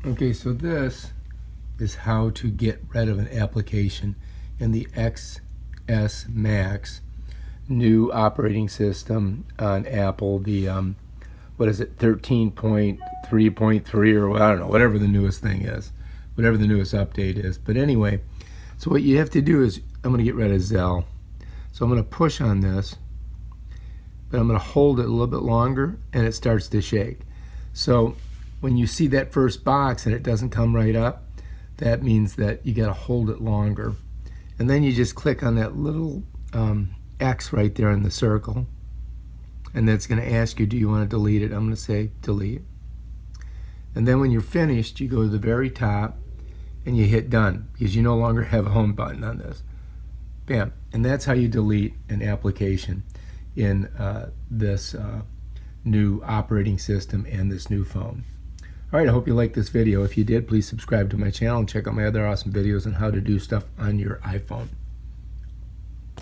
Okay, so this is how to get rid of an application in the XS Max new operating system on Apple, the what is it, 13.3.3 or I don't know, whatever the newest thing is, whatever the newest update is. But anyway, so what you have to do is, I'm going to get rid of Zelle. So I'm going to push on this, but I'm going to hold it a little bit longer and it starts to shake. So when you see that first box and it doesn't come right up, that means that you got to hold it longer. And then you just click on that little X right there in the circle, and that's going to ask you, do you want to delete it? I'm going to say delete. And then when you're finished, you go to the very top and you hit done, because you no longer have a home button on this. Bam. And that's how you delete an application in this new operating system and this new phone. Alright, I hope you liked this video. If you did, please subscribe to my channel and check out my other awesome videos on how to do stuff on your iPhone.